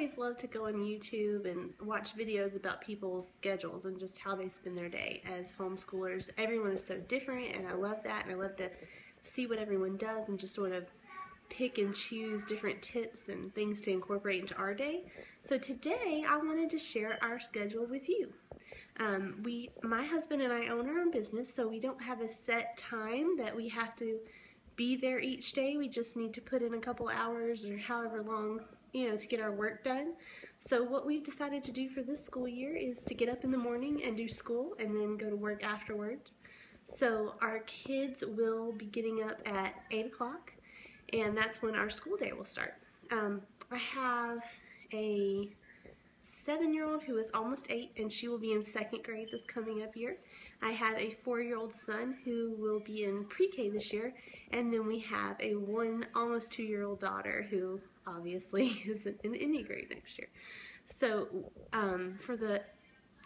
always love to go on YouTube and watch videos about people's schedules and just how they spend their day as homeschoolers. Everyone is so different, and I love that, and I love to see what everyone does and just sort of pick and choose different tips and things to incorporate into our day. So today I wanted to share our schedule with you. My husband and I own our own business, so we don't have a set time that we have to be there each day. We just need to put in a couple hours or however long, to get our work done. So what we've decided to do for this school year is to get up in the morning and do school and then go to work afterwards. So our kids will be getting up at 8 o'clock, and that's when our school day will start. I have a 7-year-old who is almost 8, and she will be in 2nd grade this coming up year. I have a 4-year-old son who will be in pre-K this year, and then we have a almost 2-year-old daughter who obviously is in any grade next year. So for the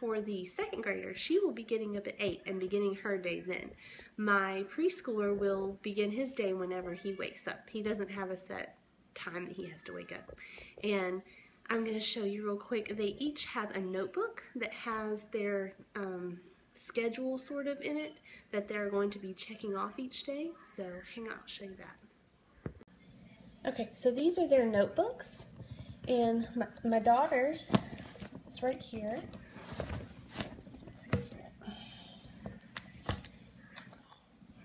2nd grader, she will be getting up at 8 and beginning her day then. My preschooler will begin his day whenever he wakes up. He doesn't have a set time that he has to wake up. And I'm going to show you real quick. They each have a notebook that has their schedule sort of in it that they're going to be checking off each day. So hang on, I'll show you that. Okay, so these are their notebooks, and my daughter's is right here.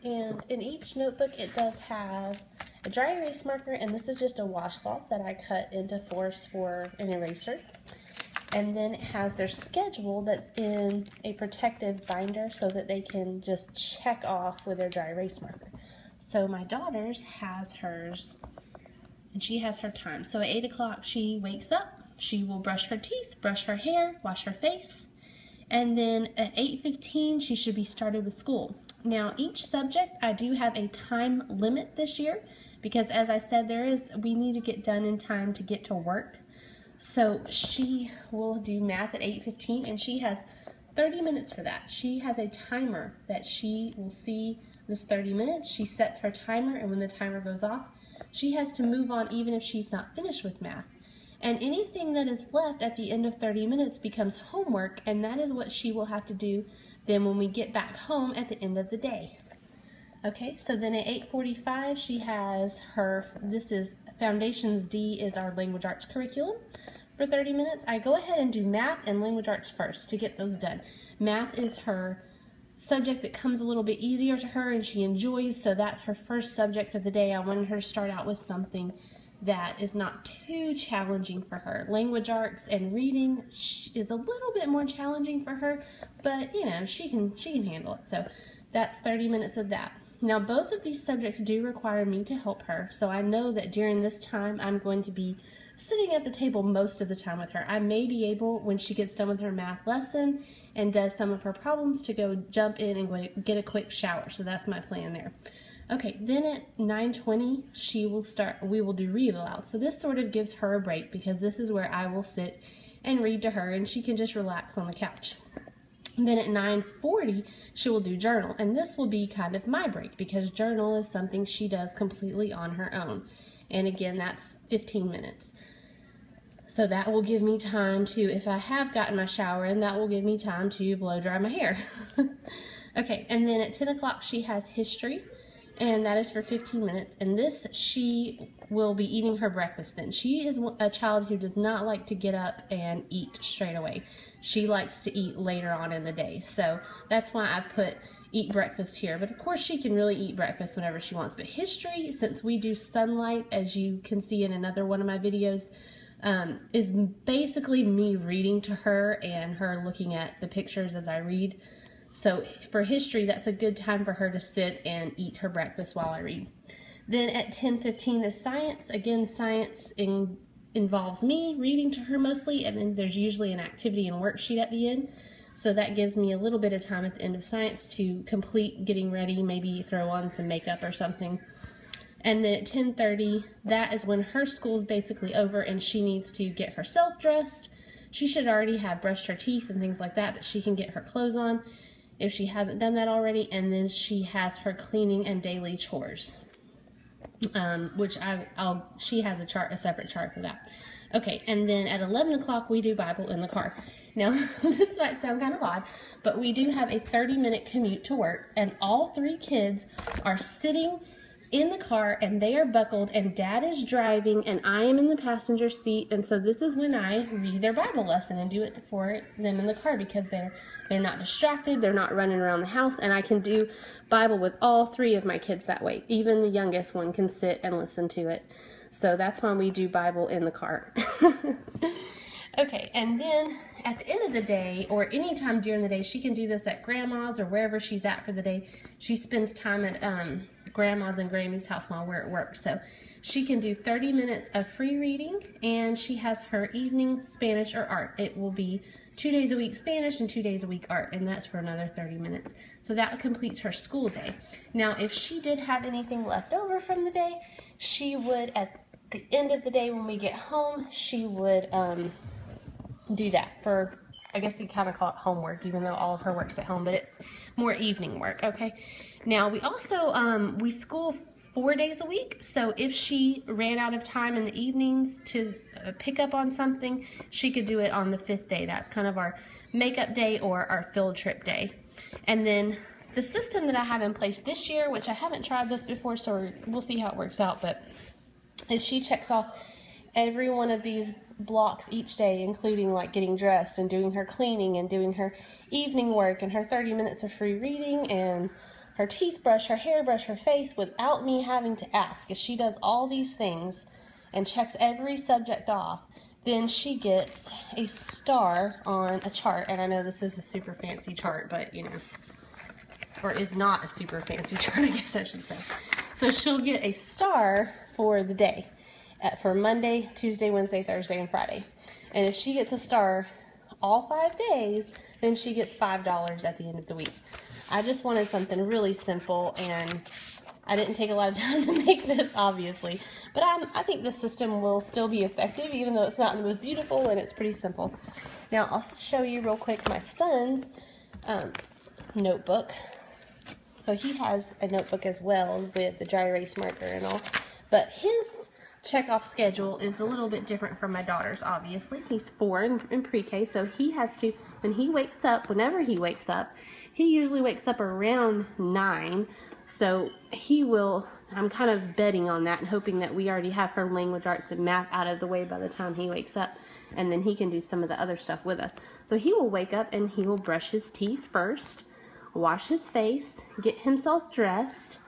And in each notebook it does have a dry erase marker, and this is just a washcloth that I cut into 4s for an eraser. And then it has their schedule that's in a protective binder so that they can just check off with their dry erase marker. So my daughter's has hers, and she has her time. So at 8 o'clock she wakes up, she will brush her teeth, brush her hair, wash her face, and then at 8:15 she should be started with school. Now each subject I do have a time limit this year because, as I said, we need to get done in time to get to work. So she will do math at 8:15, and she has 30 minutes for that. She has a timer that she will see this 30 minutes. She sets her timer, and when the timer goes off, she has to move on even if she's not finished with math. And anything that is left at the end of 30 minutes becomes homework, and that is what she will have to do then when we get back home at the end of the day. Okay, so then at 8:45 she has this is Foundations D is our language arts curriculum. For 30 minutes, I go ahead and do math and language arts first to get those done. Math is her subject that comes a little bit easier to her and she enjoys, so that's her first subject of the day. I wanted her to start out with something that is not too challenging for her. Language arts and reading is a little bit more challenging for her, but she can handle it. So that's 30 minutes of that. Now both of these subjects do require me to help her, so I know that during this time I'm going to be sitting at the table most of the time with her. I may be able, when she gets done with her math lesson and does some of her problems, to go jump in and get a quick shower. So that's my plan there. Okay, then at 9:20 we will do read aloud. So this sort of gives her a break because this is where I will sit and read to her and she can just relax on the couch. Then at 9:40 she will do journal, and this will be kind of my break because journal is something she does completely on her own. And again, that's 15 minutes. So that will give me time to, if I have gotten my shower in, that will give me time to blow dry my hair. Okay, and then at 10 o'clock she has history, and that is for 15 minutes. And this, she will be eating her breakfast then. She is a child who does not like to get up and eat straight away. She likes to eat later on in the day. So that's why I've put eat breakfast here. But of course she can really eat breakfast whenever she wants. But history, since we do sunlight, as you can see in another one of my videos, is basically me reading to her and her looking at the pictures as I read. So for history, that's a good time for her to sit and eat her breakfast while I read. Then at 10:15 is science. Again, science involves me reading to her mostly, and then there's usually an activity and worksheet at the end. So that gives me a little bit of time at the end of science to complete getting ready, maybe throw on some makeup or something. And then at 10:30, that is when her school's basically over and she needs to get herself dressed. She should already have brushed her teeth and things like that, but she can get her clothes on if she hasn't done that already. And then she has her cleaning and daily chores, which she has a separate chart for that. Okay, and then at 11 o'clock we do Bible in the car. Now, this might sound kind of odd, but we do have a 30-minute commute to work, and all 3 kids are sitting in the car, and they are buckled, and Dad is driving, and I am in the passenger seat, and so this is when I read their Bible lesson and do it for them in the car, because they're not distracted, they're not running around the house, and I can do Bible with all 3 of my kids that way. Even the youngest one can sit and listen to it. So that's why we do Bible in the car. Okay, and then at the end of the day, or any time during the day, she can do this at Grandma's or wherever she's at for the day. She spends time at Grandma's and Grammy's house while we're at work. So she can do 30 minutes of free reading, and she has her evening Spanish or art. It will be 2 days a week Spanish and 2 days a week art, and that's for another 30 minutes. So that completes her school day. Now, if she did have anything left over from the day, she would, at the end of the day when we get home, she would do that for, I guess you kind of call it homework, even though all of her work's at home, but it's more evening work, okay? Now, we also, we school 4 days a week, so if she ran out of time in the evenings to pick up on something, she could do it on the 5th day. That's kind of our makeup day or our field trip day. And then the system that I have in place this year, which I haven't tried this before, so we'll see how it works out, but if she checks off every one of these blocks each day, including like getting dressed and doing her cleaning and doing her evening work and her 30 minutes of free reading and her teeth brush, her hair brush, her face, without me having to ask, if she does all these things and checks every subject off, then she gets a star on a chart. And I know this is a super fancy chart, but you know, or is not a super fancy chart, I guess I should say. So she'll get a star for the day, for Monday, Tuesday, Wednesday, Thursday, and Friday. And if she gets a star all 5 days, then she gets $5 at the end of the week. I just wanted something really simple, and I didn't take a lot of time to make this, obviously. But I think this system will still be effective, even though it's not the most beautiful, and it's pretty simple. Now, I'll show you real quick my son's notebook. So he has a notebook as well with the dry erase marker and all. But his check-off schedule is a little bit different from my daughter's, obviously. He's 4 in pre-K, so he has to, when he wakes up, whenever he wakes up, he usually wakes up around 9, so he will, I'm kind of betting on that and hoping that we already have her language arts and math out of the way by the time he wakes up, and then he can do some of the other stuff with us. So he will wake up and he will brush his teeth first, wash his face, get himself dressed.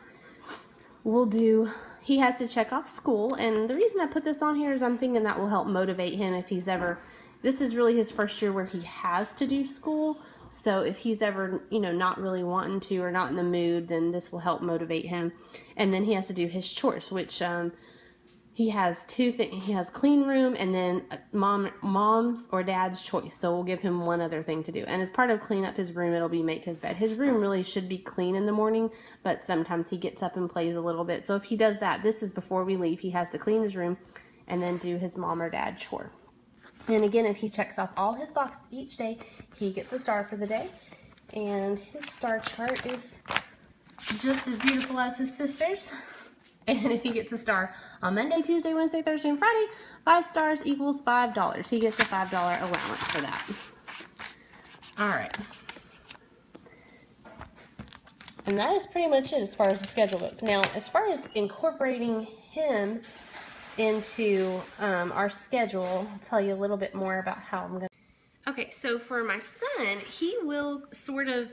He has to check off school, and the reason I put this on here is I'm thinking that will help motivate him if he's ever, this is really his first year where he has to do school. So if he's ever, you know, not really wanting to or not in the mood, then this will help motivate him. And then he has to do his chores, which he has 2 things. He has clean room and then mom's or dad's choice. So we'll give him one other thing to do. And as part of clean up his room, it'll be make his bed. His room really should be clean in the morning, but sometimes he gets up and plays a little bit. So if he does that, this is before we leave. He has to clean his room and then do his mom or dad chore. And again, if he checks off all his boxes each day, he gets a star for the day. And his star chart is just as beautiful as his sister's. And if he gets a star on Monday, Tuesday, Wednesday, Thursday, and Friday, 5 stars equals $5. He gets a $5 allowance for that. All right. And that is pretty much it as far as the schedule goes. Now, as far as incorporating him into our schedule, I'll tell you a little bit more about how I'm going to. Okay, so for my son, he will sort of,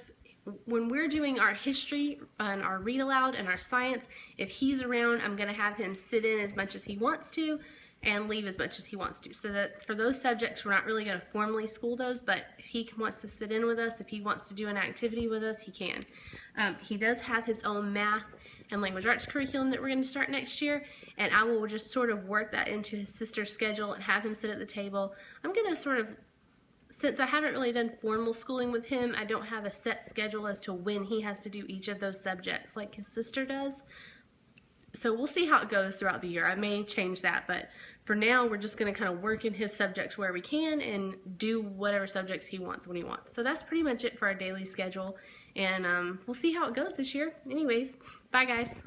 when we're doing our history and our read aloud and our science, if he's around, I'm going to have him sit in as much as he wants to and leave as much as he wants to. So that for those subjects, we're not really going to formally school those, but if he wants to sit in with us, if he wants to do an activity with us, he can. He does have his own math and language arts curriculum that we're going to start next year, and I will just sort of work that into his sister's schedule and have him sit at the table. I'm going to sort of, since I haven't really done formal schooling with him, I don't have a set schedule as to when he has to do each of those subjects like his sister does. So we'll see how it goes throughout the year. I may change that, but for now we're just going to kind of work in his subjects where we can and do whatever subjects he wants when he wants. So that's pretty much it for our daily schedule, and we'll see how it goes this year. Anyways, bye guys.